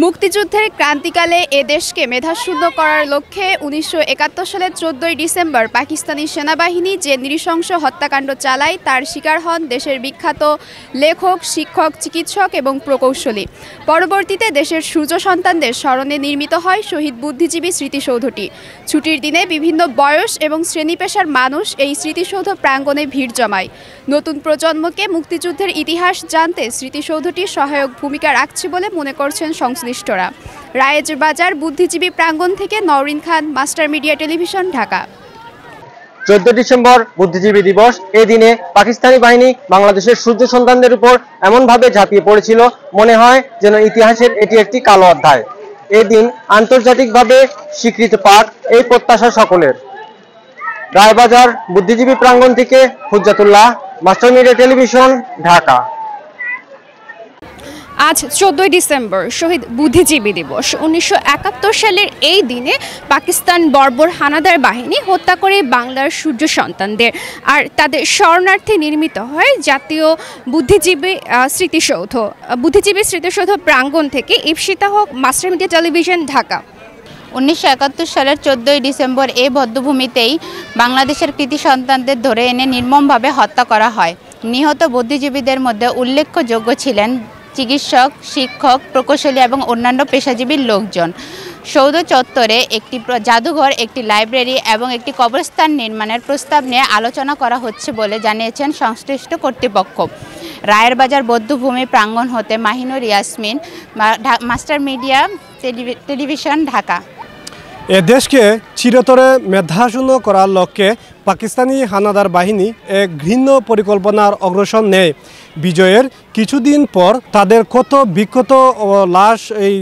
মুক্তিযুদ্ধের ক্রান্তিকালে এ দেশকে মেধাশূন্য করার লক্ষ্যে ১৯৭১ সালের ১৪ ডিসেম্বর পাকিস্তানি সেনাবাহিনী যে নৃশংস হত্যাকাণ্ড চালায় তার শিকার হন দেশের বিখ্যাত লেখক, শিক্ষক, চিকিৎসক এবং প্রকৌশলী। পরবর্তীতে দেশের সূর্য সন্তানদের স্মরণে নির্মিত হয় শহীদ বুদ্ধিজীবী স্মৃতিসৌধটি। ছুটির দিনে বিভিন্ন বয়স এবং শ্রেণী পেশার মানুষ এই স্মৃতিসৌধ প্রাঙ্গণে ভিড় জমায়। নতুন প্রজন্মকে মুক্তিযুদ্ধের ইতিহাস জানতে স্মৃতিসৌধটি সহায়ক ভূমিকা রাখছে বলে মনে করছেন সংশ্লিষ্টরা। রায়েরবাজার বুদ্ধিজীবী প্রাঙ্গণ থেকে Naureen Khan, master media television, Dhaka. 14 December বুদ্ধিজীবী দিবস। এই দিনে পাকিস্তানি বাহিনী বাংলাদেশের সূর্য সন্তানদের উপর এমনভাবে ঝাঁপিয়ে পড়েছিল, মনে হয় যেন ইতিহাসের এটি একটি কালো অধ্যায়। এই দিন আন্তর্জাতিকভাবে স্বীকৃত পাক, এই প্রত্যাশা সকলের। রায়বাজার বুদ্ধিজীবী প্রাঙ্গণ থেকে Hujjatullah, master media television, Dhaka. আজ 14 ডিসেম্বর শহীদ বুদ্ধিজীবী দিবস। ১৯৭১ সালের এই দিনে পাকিস্তান বর্বর হানাদার বাহিনী হত্যা করে বাংলার সূর্য সন্তানদের, আর তাদের শরণার্থে নির্মিত হয় জাতীয় বুদ্ধিজীবী স্মৃতিসৌধ। বুদ্ধিজীবী স্মৃতিসৌধ প্রাঙ্গণ থেকে ইপসিতা হক, মাস্টার মিডিয়া টেলিভিশন, ঢাকা। ১৯৭১ সালের 14 ডিসেম্বর এই বধ্যভূমিতেই বাংলাদেশের কৃতি সন্তানদের ধরে এনে নির্মমভাবে হত্যা করা হয়। নিহত বুদ্ধিজীবীদের মধ্যে উল্লেখযোগ্য ছিলেন চিকিৎসক, শিক্ষক, প্রকৌশলী এবং অন্যান্য পেশাজীবী লোকজন। সৌধ চত্বরে একটি জাদুঘর, একটি লাইব্রেরি এবং একটি কবরস্থান নির্মাণের প্রস্তাব নিয়ে আলোচনা করা হচ্ছে বলে জানিয়েছেন সংশ্লিষ্ট কর্তৃপক্ষ। রায়েরবাজার বধ্যভূমি প্রাঙ্গণ হতে Mahinur Yasmin, master media television, Dhaka. এ দেশকে চিরতরে মেধাশূন্য করার লক্ষ্যে পাকিস্তানি হানাদার বাহিনী এক ঘৃণ্য পরিকল্পনার অগ্রসর নেয়। বিজয়ের কিছুদিন পর তাদের ক্ষত বিক্ষত লাশ এই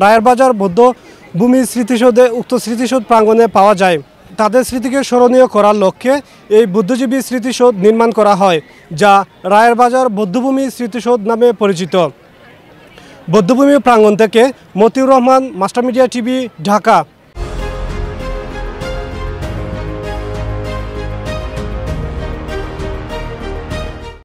রায়েরবাজার বৌদ্ধভূমি স্মৃতিসৌধে, উক্ত স্মৃতিসৌধ প্রাঙ্গণে পাওয়া যায়। তাদের স্মৃতিকে স্মরণীয় করার লক্ষ্যে এই বুদ্ধিজীবী স্মৃতিসৌধ নির্মাণ করা হয়, যা রায়েরবাজার বৌদ্ধভূমি স্মৃতিসৌধ নামে পরিচিত। বৌদ্ধভূমি প্রাঙ্গণ থেকে Motiur Rahman, master media TV, Dhaka.